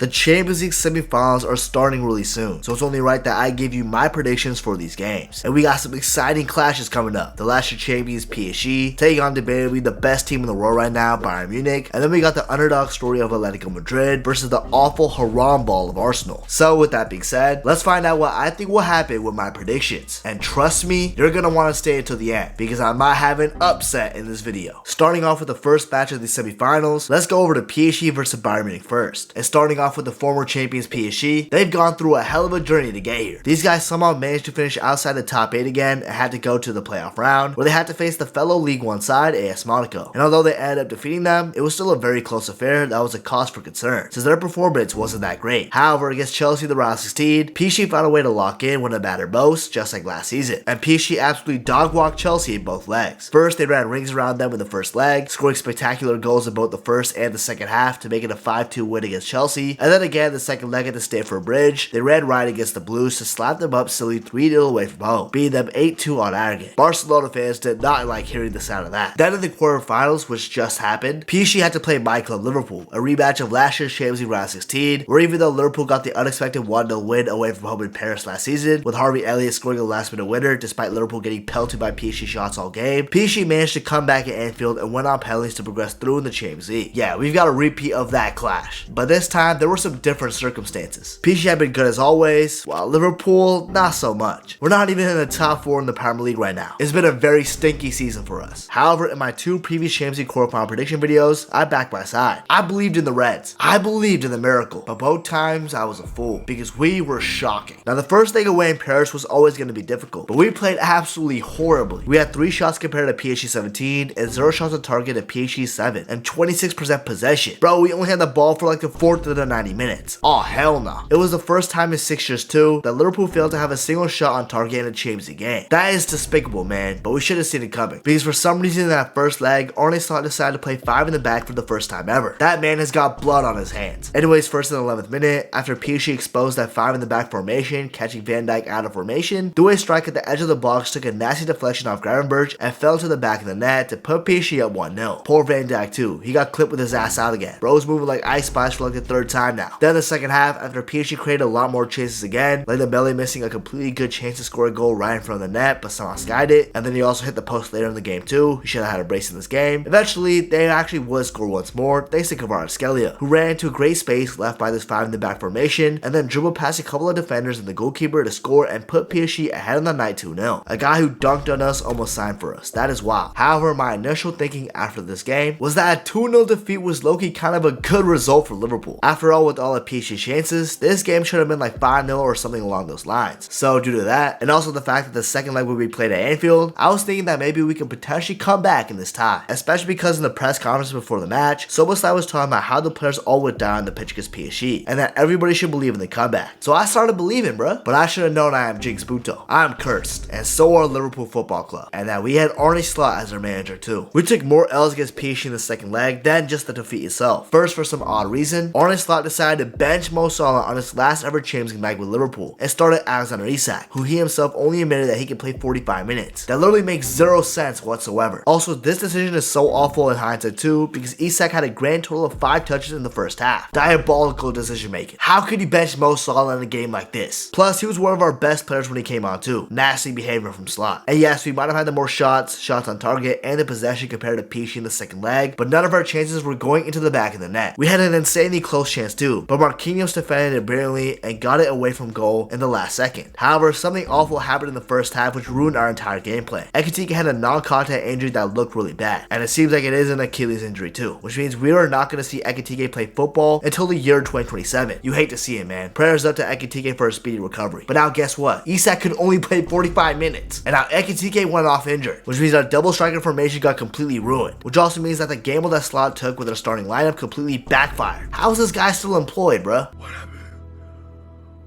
The Champions League semifinals are starting really soon, so it's only right that I give you my predictions for these games. And we got some exciting clashes coming up. The last year champions PSG taking on debatably the best team in the world right now, Bayern Munich, and then we got the underdog story of Atletico Madrid versus the awful haram ball of Arsenal. So with that being said, let's find out what I think will happen with my predictions. And trust me, you're gonna want to stay until the end because I might have an upset in this video. Starting off with the first match of the semifinals, let's go over to PSG versus Bayern Munich first. And starting off with the former champions PSG, they've gone through a hell of a journey to get here. These guys somehow managed to finish outside the top 8 again and had to go to the playoff round where they had to face the fellow League 1 side AS Monaco. And although they ended up defeating them, it was still a very close affair that was a cause for concern since their performance wasn't that great. However, against Chelsea the round of 16, PSG found a way to lock in when it mattered most, just like last season. And PSG absolutely dog-walked Chelsea in both legs. First, they ran rings around them in the first leg, scoring spectacular goals in both the first and the second half to make it a 5-2 win against Chelsea. And then again, the second leg at the Stamford Bridge, they ran right against the Blues to slap them up silly 3-0 away from home, beating them 8-2 on aggregate. Barcelona fans did not like hearing the sound of that. Then in the quarterfinals, which just happened, PSG had to play my club Liverpool, a rematch of last year's Champions League round of 16, where even though Liverpool got the unexpected 1-0 win away from home in Paris last season, with Harvey Elliott scoring a last-minute winner despite Liverpool getting pelted by PSG shots all game, PSG managed to come back at Anfield and went on penalties to progress through in the Champions League. Yeah, we've got a repeat of that clash, but this time there were some different circumstances. PSG had been good as always, while Liverpool, not so much. We're not even in the top 4 in the Premier League right now. It's been a very stinky season for us. However, in my 2 previous Champions League quarterfinal prediction videos, I backed my side. I believed in the Reds. I believed in the miracle, but both times I was a fool because we were shocking. Now the first leg away in Paris was always going to be difficult, but we played absolutely horribly. We had 3 shots compared to PSG 17 and 0 shots on target at PSG 7 and 26% possession. Bro, we only had the ball for like the 4th of the 90 minutes. Oh hell no. It was the first time in 6 years too that Liverpool failed to have a single shot on target in a Champions League game. That is despicable, man, but we should have seen it coming because for some reason in that first leg, Arne Slot decided to play 5 in the back for the first time ever. That man has got blood on his hands. Anyways, first in the 11th minute, after PSG exposed that 5 in the back formation, catching Van Dijk out of formation, the strike at the edge of the box took a nasty deflection off Gravenberch and fell to the back of the net to put PSG up 1-0. Poor Van Dijk too, he got clipped with his ass out again. Bro's moving like Ice Spice for like the 3rd time now. Then the second half, after PSG created a lot more chances again, like Dembele missing a completely good chance to score a goal right in front of the net, but somehow skied it, and then he also hit the post later in the game too. He should have had a brace in this game. Eventually, they actually would score once more, thanks to Kvaratskhelia, who ran into a great space left by this 5 in the back formation, and then dribbled past a couple of defenders and the goalkeeper to score and put PSG ahead of the night 2-0. A guy who dunked on us almost signed for us. That is wild. However, my initial thinking after this game was that a 2-0 defeat was low-key kind of a good result for Liverpool. After all, with all of PSG's chances, this game should have been like 5-0 or something along those lines. So due to that, and also the fact that the second leg would be played at Anfield, I was thinking that maybe we could potentially come back in this tie. Especially because in the press conference before the match, Soboslai was talking about how the players all would die on the pitch against PSG, and that everybody should believe in the comeback. So I started believing, bruh. But I should have known I am Jinx Buto. I am cursed, and so are Liverpool Football Club, and that we had Arne Slot as our manager too. We took more L's against PSG in the second leg than just the defeat itself. First, for some odd reason, Arne Slot decided to bench Mo Salah on his last ever Champions League match with Liverpool and started Alexander Isak, who he himself only admitted that he could play 45 minutes. That literally makes 0 sense whatsoever. Also, this decision is so awful in hindsight too because Isak had a grand total of 5 touches in the first half. Diabolical decision making. How could you bench Mo Salah in a game like this? Plus, he was one of our best players when he came on too. Nasty behavior from Slot. And yes, we might have had the more shots on target, and the possession compared to PSG in the second leg, but none of our chances were going into the back of the net. We had an insanely close chance too, but Marquinhos defended it brilliantly and got it away from goal in the last second. However, something awful happened in the first half which ruined our entire gameplay. Ekitike had a non-contact injury that looked really bad, and it seems like it is an Achilles injury too, which means we are not going to see Ekitike play football until the year 2027. You hate to see it, man. Prayers up to Ekitike for a speedy recovery. But now guess what? Isak could only play 45 minutes, and now Ekitike went off injured, which means our double striker formation got completely ruined, which also means that the gamble that Slot took with our starting lineup completely backfired. How is this guy still employed, bruh? What happened?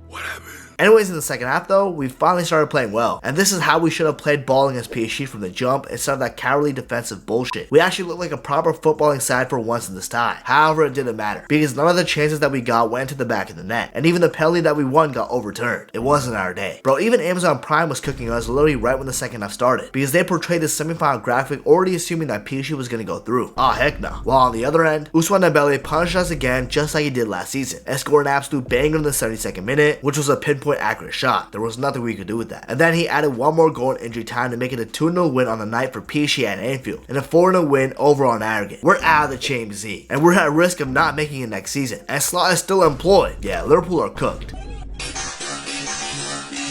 What happened? Anyways, in the second half though, we finally started playing well, and this is how we should have played ball against PSG from the jump instead of that cowardly defensive bullshit. We actually looked like a proper footballing side for once in this tie. However, it didn't matter, because none of the chances that we got went to the back of the net, and even the penalty that we won got overturned. It wasn't our day. Bro, even Amazon Prime was cooking us literally right when the second half started, because they portrayed the semi-final graphic already assuming that PSG was gonna go through. Ah, heck no. While on the other end, Ousmane Dembele punished us again just like he did last season, and scored an absolute banger in the 72nd minute, which was a pinpoint accurate shot. There was nothing we could do with that. And then he added one more goal in injury time to make it a 2-0 win on the night for PSG at Anfield, and a 4-0 win overall in aggregate. We're out of the Champions League, and we're at risk of not making it next season, and Slot is still employed. Yeah, Liverpool are cooked.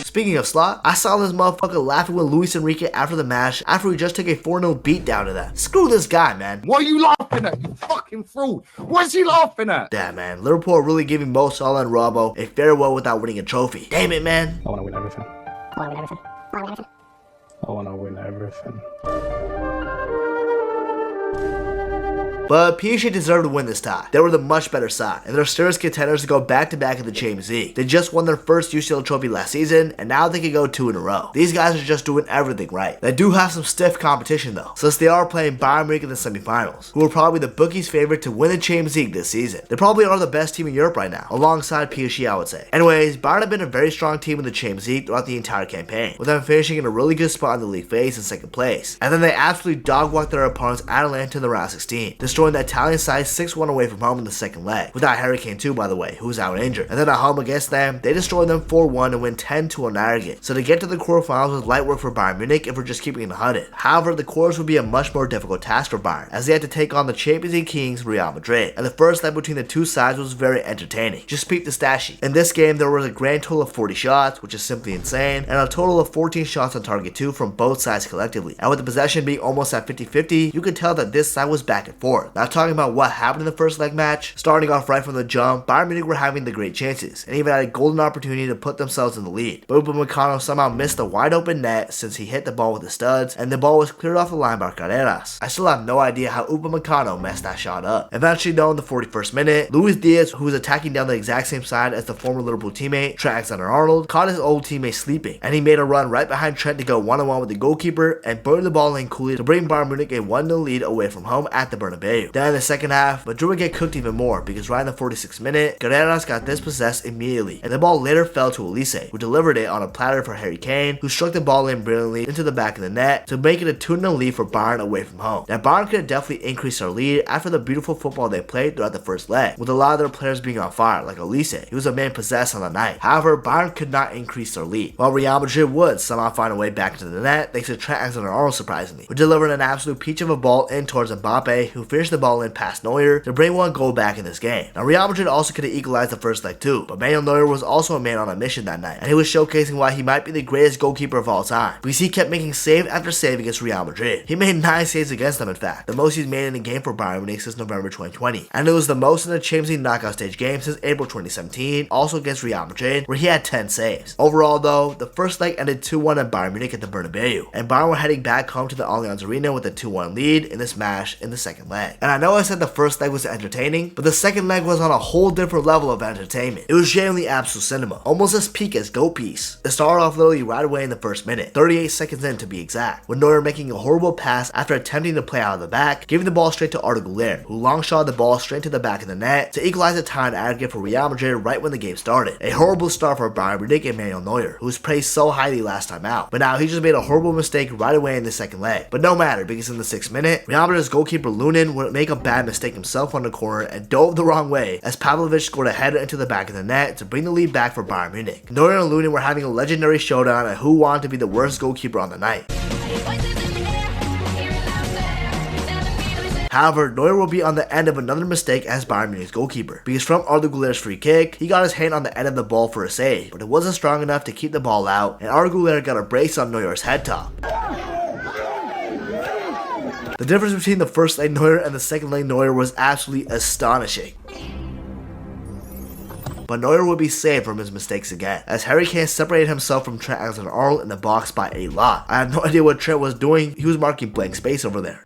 Speaking of Slot, I saw this motherfucker laughing with Luis Enrique after the match after we just took a 4-0 beat down to them. Screw this guy, man. What are you laughing at, you fucking fool? What's he laughing at? Damn, man. Liverpool are really giving Mo Salah and Robbo a farewell without winning a trophy. Damn it, man. I wanna win everything. I wanna win everything. But PSG deserved to win this tie. They were the much better side, and they're serious contenders to go back-to-back in the Champions League. They just won their first UCL trophy last season, and now they can go 2 in a row. These guys are just doing everything right. They do have some stiff competition though, since they are playing Bayern Munich in the semifinals, who are probably the bookies' favorite to win the Champions League this season. They probably are the best team in Europe right now, alongside PSG, I would say. Anyways, Bayern have been a very strong team in the Champions League throughout the entire campaign, with them finishing in a really good spot in the league phase in second place. And then they absolutely dog-walked their opponents Atlanta in the round 16, destroying the Italian side 6-1 away from home in the second leg, without Harry Kane too, by the way, who's out injured. And then at home against them, they destroyed them 4-1 and win 10-2 on aggregate. So to get to the quarterfinals was light work for Bayern Munich if we're just keeping it 100. However, the quarters would be a much more difficult task for Bayern, as they had to take on the Champions League kings Real Madrid. And the first leg between the two sides was very entertaining. Just peep the stat sheet. In this game, there was a grand total of 40 shots, which is simply insane, and a total of 14 shots on target too from both sides collectively. And with the possession being almost at 50-50, you could tell that this side was back and forth. Now talking about what happened in the first leg match, starting off right from the jump, Bayern Munich were having the great chances, and even had a golden opportunity to put themselves in the lead. But Upamecano somehow missed the wide open net since he hit the ball with the studs, and the ball was cleared off the line by Carreras. I still have no idea how Upamecano messed that shot up. Eventually though, in the 41st minute, Luis Diaz, who was attacking down the exact same side as the former Liverpool teammate, Trent Alexander-Arnold, caught his old teammate sleeping, and he made a run right behind Trent to go 1-on-1 with the goalkeeper and burned the ball in coolly to bring Bayern Munich a 1-0 lead away from home at the Bernabeu. Then in the second half, Madrid would get cooked even more, because right in the 46th minute, Carreras got dispossessed immediately, and the ball later fell to Elise, who delivered it on a platter for Harry Kane, who struck the ball in brilliantly into the back of the net to make it a 2-0 lead for Bayern away from home. Now Bayern could have definitely increased their lead after the beautiful football they played throughout the first leg, with a lot of their players being on fire, like Elise. He was a man possessed on the night. However, Bayern could not increase their lead, while Real Madrid would somehow find a way back into the net thanks to Trent Alexander-Arnold surprisingly, who delivered an absolute peach of a ball in towards Mbappe, who finished the ball in past Neuer to bring one goal back in this game. Now Real Madrid also could have equalized the first leg too, but Manuel Neuer was also a man on a mission that night, and he was showcasing why he might be the greatest goalkeeper of all time, because he kept making save after save against Real Madrid. He made 9 saves against them in fact, the most he's made in a game for Bayern Munich since November 2020, and it was the most in the Champions League knockout stage game since April 2017, also against Real Madrid, where he had 10 saves. Overall though, the first leg ended 2-1 at Bayern Munich at the Bernabeu, and Bayern were heading back home to the Allianz Arena with a 2-1 lead in this match in the second leg. And I know I said the first leg was entertaining, but the second leg was on a whole different level of entertainment. It was genuinely absolute cinema, almost as peak as Go Piece. It started off literally right away in the first minute, 38 seconds in to be exact, with Neuer making a horrible pass after attempting to play out of the back, giving the ball straight to Arda Güler, who long shot the ball straight to the back of the net to equalize the tie in aggregate for Real Madrid right when the game started. A horrible start for Bayern Munich and Manuel Neuer, who was praised so highly last time out, but now he just made a horrible mistake right away in the second leg. But no matter, because in the 6th minute, Real Madrid's goalkeeper Lunin would make a bad mistake himself on the corner and dove the wrong way as Pavlovic scored a header into the back of the net to bring the lead back for Bayern Munich. Neuer and Lunin were having a legendary showdown at who wanted to be the worst goalkeeper on the night. However, Neuer will be on the end of another mistake as Bayern Munich's goalkeeper, because from Arda Güler's free kick, he got his hand on the end of the ball for a save, but it wasn't strong enough to keep the ball out, and Arda Güler got a brace on Neuer's head top. The difference between the first leg Neuer and the second leg Neuer was absolutely astonishing. But Neuer would be saved from his mistakes again, as Harry Kane separated himself from Trent Alexander-Arnold in the box by a lot. I have no idea what Trent was doing, he was marking blank space over there.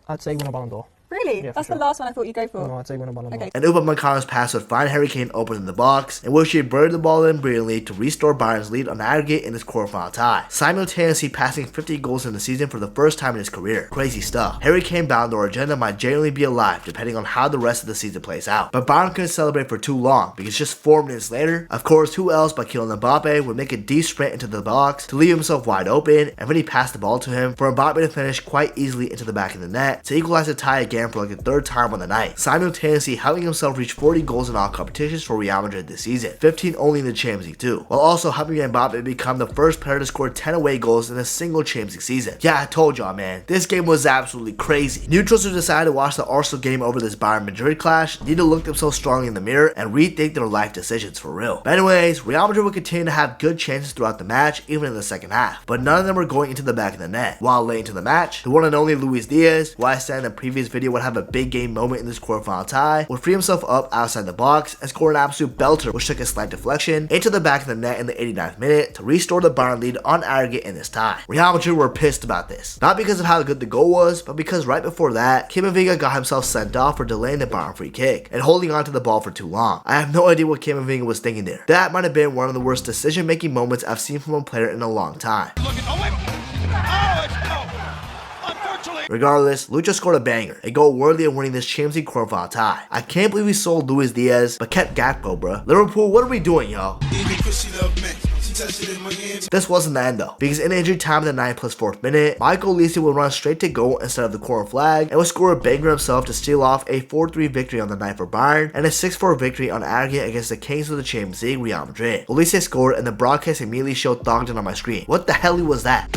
I'd say win a Ballon d'Or. Really? Really? Yeah, That's for the sure. last one I thought you'd go for. No, I'd say win a ball. Okay. And Upamecano's pass would find Harry Kane open in the box, in which he buried the ball in brilliantly to restore Bayern's lead on aggregate in his quarterfinal tie, simultaneously passing 50 goals in the season for the first time in his career. Crazy stuff. Harry Kane Ballon d'Or agenda might genuinely be alive depending on how the rest of the season plays out. But Bayern couldn't celebrate for too long because just 4 minutes later, of course, who else but Kylian Mbappe would make a deep sprint into the box to leave himself wide open, and when he passed the ball to him for Mbappe to finish quite easily into the back of the net to equalize the tie again for like the 3rd time on the night, simultaneously helping himself reach 40 goals in all competitions for Real Madrid this season, 15 only in the Champions League too, while also helping Mbappe become the first player to score 10 away goals in a single Champions League season. Yeah, I told y'all, man, this game was absolutely crazy. Neutrals who decided to watch the Arsenal game over this Bayern Madrid clash need to look themselves strongly in the mirror and rethink their life decisions for real. But anyways, Real Madrid would continue to have good chances throughout the match, even in the second half, but none of them were going into the back of the net. While late into the match, the one and only Luis Diaz, who I said in the previous video would have a big game moment in this quarterfinal tie, would free himself up outside the box and score an absolute belter, which took a slight deflection into the back of the net in the 89th minute to restore the Bayern lead on aggregate in this tie. Real Madrid were pissed about this, not because of how good the goal was, but because right before that, Camavinga got himself sent off for delaying the Bayern free kick and holding onto the ball for too long. I have no idea what Camavinga was thinking there. That might have been one of the worst decision-making moments I've seen from a player in a long time. Regardless, Lucha scored a banger, a goal worthy of winning this Champions League quarterfinal tie. I can't believe we sold Luis Diaz, but kept Gakpo, bruh. Liverpool, what are we doing, y'all? This wasn't the end though, because in injury time in the 9+4th minute, Michael Olise would run straight to goal instead of the corner flag and would score a banger himself to steal off a 4-3 victory on the night for Bayern and a 6-4 victory on aggregate against the Kings of the Champions League, Real Madrid. Olise scored and the broadcast immediately showed Thogden on my screen. What the hell was that?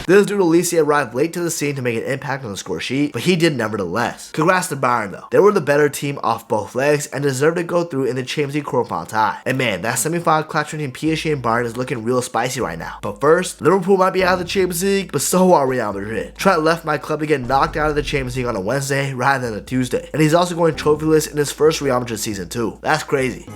This dude Olise arrived late to the scene to make an impact on the score sheet, but he did nevertheless. Congrats to Bayern though. They were the better team off both legs and deserved to go through in the Champions League quarterfinal tie. And man, that semi-final clash between PSG and Bayern is looking real spicy right now. But first, Liverpool might be out of the Champions League, but so are Real Madrid. Trent left my club to get knocked out of the Champions League on a Wednesday rather than a Tuesday. And he's also going trophyless in his first Real Madrid season too. That's crazy.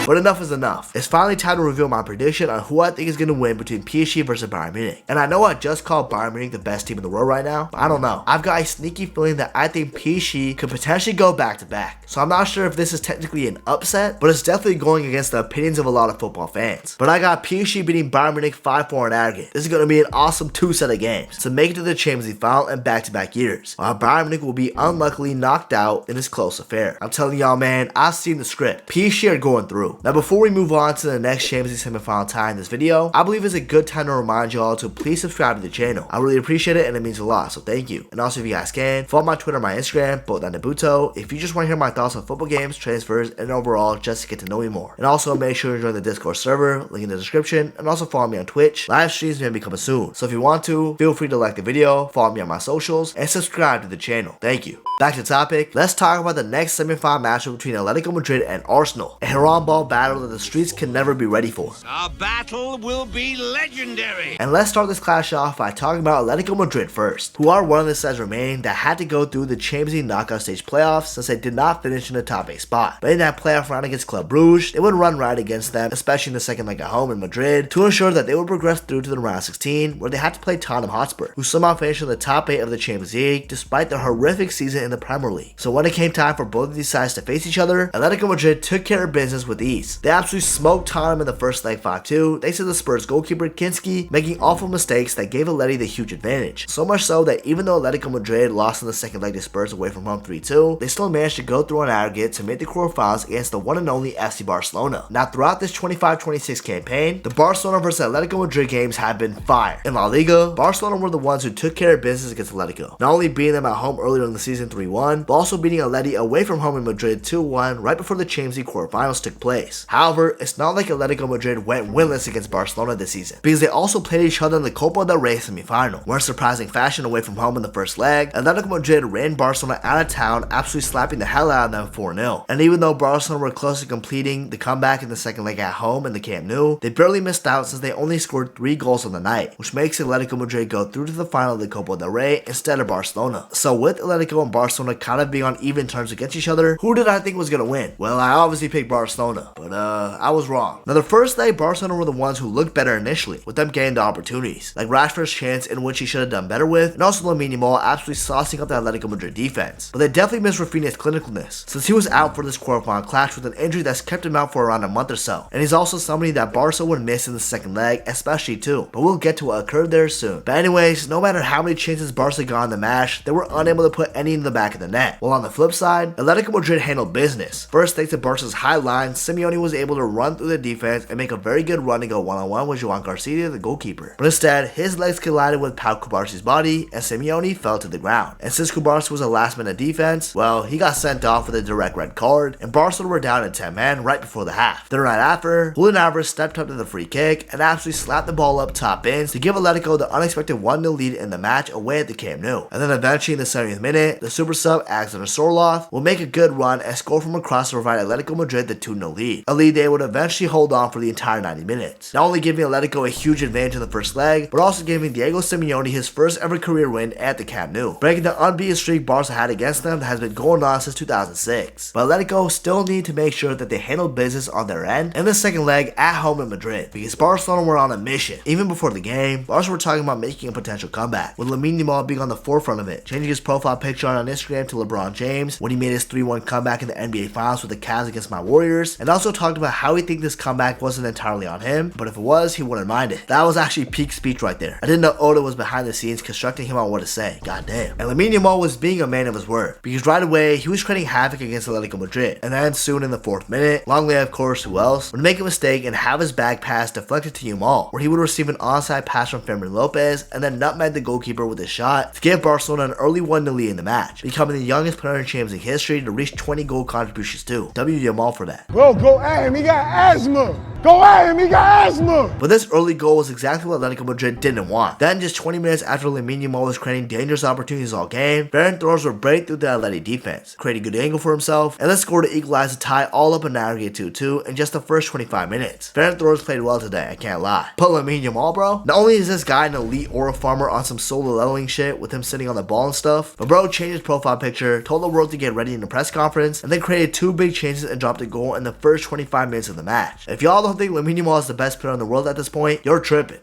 But enough is enough. It's finally time to reveal my prediction on who I think is going to win between PSG versus Bayern Munich. And I know I just called Bayern Munich the best team in the world right now, but I don't know. I've got a sneaky feeling that I think PSG could potentially go back to back. So I'm not sure if this is technically an upset, but it's definitely going against the opinions of a lot of football fans. But I got PSG beating Bayern Munich 5-4 in aggregate. This is going to be an awesome 2-set of games to make it to the Champions League final in back-to-back years, while Bayern Munich will be unluckily knocked out in this close affair. I'm telling y'all, man, I've seen the script. PSG are going through. Now before we move on to the next Champions League semifinal tie in this video, I believe it's a good time to remind y'all to please subscribe to the channel. I really appreciate it and it means a lot, so thank you. And also if you guys can, follow my Twitter and my Instagram, both at Nabhuto, if you just want to hear my thoughts on football games, transfers, and overall just to get to know me more. And also make sure to join the Discord server, link in the description, and also follow me on Twitch. Live streams may be coming soon, so if you want to, feel free to like the video, follow me on my socials, and subscribe to the channel. Thank you. Back to the topic, let's talk about the next semifinal matchup between Atletico Madrid and Arsenal. A Heron ball battle that the streets can never be ready for. Our battle will be legendary. And let's start this clash off by talking about Atletico Madrid first, who are one of the sides remaining that had to go through the Champions League knockout stage playoffs since they did not finish in the top 8 spot. But in that playoff round against Club Brugge, they would run right against them, especially in the second leg at home in Madrid, to ensure that they would progress through to the round of 16, where they had to play Tottenham Hotspur, who somehow finished in the top 8 of the Champions League despite their horrific season in the Premier League. So when it came time for both of these sides to face each other, Atletico Madrid took care of business with ease. They absolutely smoked Tottenham in the first leg 5-2, thanks to the Spurs goalkeeper Kinski making awful mistakes that gave Atleti the huge advantage. So much so that even though Atletico Madrid lost in the second leg to Spurs away from home 3-2, they still managed to go through on aggregate to make the quarterfinals against the one and only FC Barcelona. Now throughout this 25-26 campaign, the Barcelona versus Atletico Madrid games have been fire. In La Liga, Barcelona were the ones who took care of business against Atletico, not only beating them at home earlier in the season 3-1, but also beating Atleti away from home in Madrid 2-1 right before the Champions League quarterfinals took place. However, it's not like Atletico Madrid went winless against Barcelona this season, because they also played each other in the Copa del Rey semi-final, where in surprising fashion away from home in the first leg, Atletico Madrid ran Barcelona out of town, absolutely slapping the hell out of them 4-0. And even though Barcelona were close to completing the comeback in the second leg at home in the Camp Nou, they barely missed out since they only scored 3 goals on the night, which makes Atletico Madrid go through to the final of the Copa del Rey instead of Barcelona. So with Atletico and Barcelona kind of being on even terms against each other, who did I think was going to win? Well, I obviously picked Barcelona. but I was wrong. Now the first leg, Barcelona were the ones who looked better initially, with them getting the opportunities, like Rashford's chance in which he should have done better with, and also Lamine yamal absolutely saucing up the Atletico Madrid defense. But they definitely missed Rafinha's clinicalness, since he was out for this quarterfinal clash with an injury that's kept him out for around a month or so, and he's also somebody that Barca would miss in the second leg, especially too, but we'll get to what occurred there soon. But anyways, no matter how many chances Barca got in the match, they were unable to put any in the back of the net. While on the flip side, Atletico Madrid handled business. First, thanks to Barca's high line, Simeone was able to run through the defense and make a very good run to go one-on-one with Joan Garcia, the goalkeeper. But instead, his legs collided with Pau Cubarsi's body, and Simeone fell to the ground. And since Cubarsi was a last-minute defense, well, he got sent off with a direct red card, and Barcelona were down at 10 men right before the half. Then right after, Julian Alvarez stepped up to the free kick and absolutely slapped the ball up top bins to give Atletico the unexpected 1-0 lead in the match away at the Camp Nou. And then eventually in the 70th minute, the super sub Alexander Sorloth will make a good run and score from across to provide Atletico Madrid the 2-0 lead, a lead they would eventually hold on for the entire 90 minutes, not only giving Atletico a huge advantage in the first leg, but also giving Diego Simeone his first ever career win at the Camp Nou, breaking the unbeaten streak Barca had against them that has been going on since 2006. But Atletico still need to make sure that they handle business on their end in the second leg at home in Madrid, because Barcelona were on a mission. Even before the game, Barca were talking about making a potential comeback, with Lamine yamal being on the forefront of it, changing his profile picture on Instagram to LeBron James when he made his 3-1 comeback in the NBA Finals with the Cavs against my Warriors, and also talked about how he thinks this comeback wasn't entirely on him, but if it was, he wouldn't mind it. That was actually peak speech right there. I didn't know Oda was behind the scenes constructing him on what to say. Goddamn. And Lamine yamal was being a man of his word, because right away, he was creating havoc against Atletico Madrid, and then soon in the 4th minute, Longley, of course, who else, would make a mistake and have his back pass deflected to Yamal, where he would receive an onside pass from Fermin Lopez and then nutmeg the goalkeeper with his shot to give Barcelona an early 1-0 lead in the match, becoming the youngest player in Champions League history to reach 20 goal contributions too. W Yamal for that. Bro, go at him. He got asthma. Go at him. He got asthma. But this early goal was exactly what Atletico Madrid didn't want. Then just 20 minutes after Lamine yamal was creating dangerous opportunities all game, Ferran Torres would break through the Atleti defense, creating a good angle for himself, and then score to equalize the tie all up in aggregate 2-2 in just the first 25 minutes. Ferran Torres played well today, I can't lie. But Lamine yamal, bro, not only is this guy an elite aura farmer on some solo leveling shit with him sitting on the ball and stuff, but bro changed his profile picture, told the world to get ready in the press conference, and then created 2 big changes and dropped a goal in the first 25 minutes of the match. If y'all don't think Lamine yamal is the best player in the world at this point, you're tripping.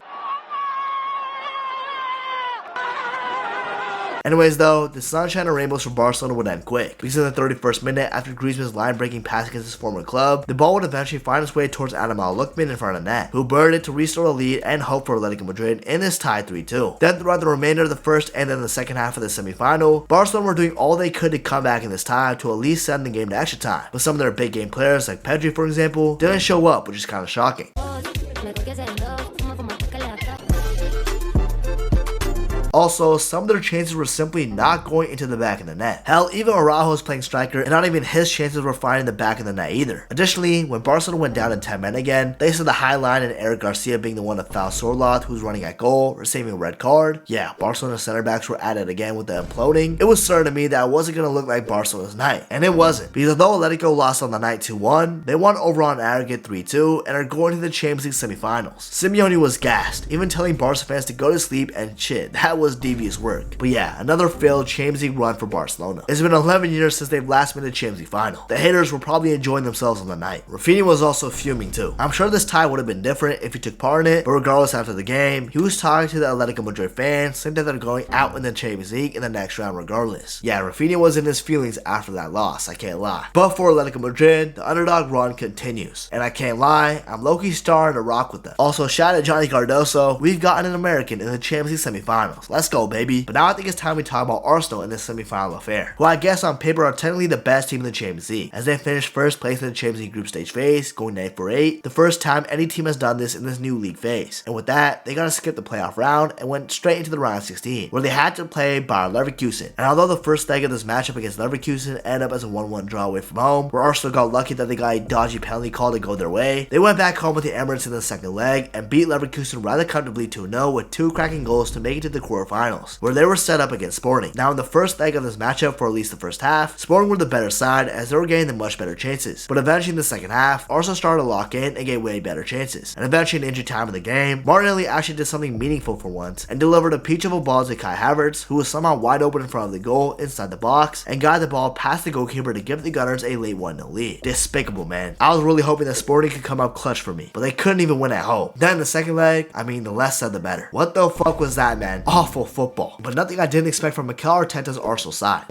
Anyways though, the sunshine and rainbows for Barcelona would end quick, because in the 31st minute, after Griezmann's line-breaking pass against his former club, the ball would eventually find its way towards Yamal in front of net, who buried it to restore the lead and hope for Atletico Madrid in this tie 3-2. Then throughout the remainder of the first and then the second half of the semi-final, Barcelona were doing all they could to come back in this tie to at least send the game to extra time, but some of their big game players, like Pedri for example, didn't show up, which is kind of shocking. Also, some of their chances were simply not going into the back of the net. Hell, even Araujo was playing striker, and not even his chances were finding the back of the net either. Additionally, when Barcelona went down to 10 men again, thanks to the high line and Eric Garcia being the one to foul Sorloth, who's running at goal, receiving a red card, yeah, Barcelona center backs were at it again with the imploding. It was certain to me that it wasn't going to look like Barcelona's night, and it wasn't, because although Atletico lost on the night 2-1, they won overall in aggregate 3-2, and are going to the Champions League semifinals. Simeone was gassed, even telling Barca fans to go to sleep and shit. That was devious work. But yeah, another failed Champions League run for Barcelona. It's been 11 years since they've last made a Champions League final. The haters were probably enjoying themselves on the night. Rafinha was also fuming too. I'm sure this tie would have been different if he took part in it, but regardless, after the game, he was talking to the Atletico Madrid fans, saying that they're going out in the Champions League in the next round regardless. Yeah, Rafinha was in his feelings after that loss, I can't lie. But for Atletico Madrid, the underdog run continues. And I can't lie, I'm low-key starting to rock with them. Also, shout out to Johnny Cardoso, we've gotten an American in the Champions League semifinals. Let's go, baby. But now I think it's time we talk about Arsenal in this semifinal affair, who I guess on paper are technically the best team in the Champions League, as they finished first place in the Champions League group stage phase, going 8 for 8, the first time any team has done this in this new league phase. And with that, they gotta skip the playoff round and went straight into the round of 16, where they had to play Bayern Leverkusen. And although the first leg of this matchup against Leverkusen ended up as a 1-1 draw away from home, where Arsenal got lucky that they got a dodgy penalty call to go their way, they went back home with the Emirates in the second leg and beat Leverkusen rather comfortably 2-0 with 2 cracking goals to make it to the quarterfinals quarterfinals, where they were set up against Sporting. Now in the first leg of this matchup for at least the first half, Sporting were the better side as they were getting the much better chances. But eventually in the second half, Arsenal started to lock in and get way better chances. And eventually in injury time of the game, Martinelli actually did something meaningful for once and delivered a peach of a ball to Kai Havertz, who was somehow wide open in front of the goal inside the box, and got the ball past the goalkeeper to give the Gunners a late 1-0 lead. Despicable, man. I was really hoping that Sporting could come up clutch for me, but they couldn't even win at home. Then the second leg, I mean, the less said the better. What the fuck was that, man? Awful football. But nothing I didn't expect from Mikel Arteta's Arsenal side.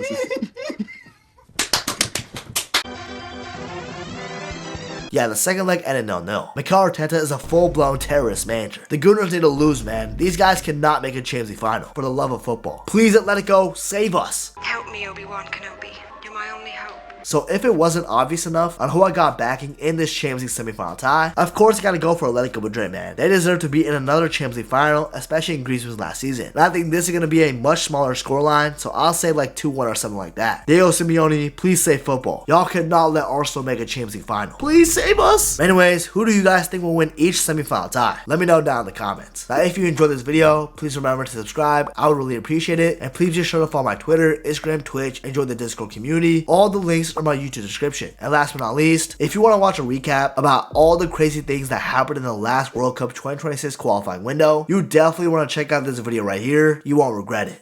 Yeah, the second leg ended 0-0. Mikel Arteta is a full-blown terrorist manager. The Gunners need to lose, man. These guys cannot make a Champions League final. For the love of football. Please, Atletico, save us. Help me, Obi-Wan Kenobi. You're my only hope. So if it wasn't obvious enough on who I got backing in this Champions League semifinal tie, of course I gotta go for Atletico Madrid, man. They deserve to be in another Champions League final, especially in Griezmann's last season. And I think this is gonna be a much smaller scoreline, so I'll say like 2-1 or something like that. Diego Simeone, please save football. Y'all cannot let Arsenal make a Champions League final. Please save us! Anyways, who do you guys think will win each semifinal tie? Let me know down in the comments. Now if you enjoyed this video, please remember to subscribe. I would really appreciate it. And please be sure to follow my Twitter, Instagram, Twitch, and join the Discord community. All the links are in my YouTube description. And last but not least, if you want to watch a recap about all the crazy things that happened in the last World Cup 2026 qualifying window, you definitely want to check out this video right here. You won't regret it.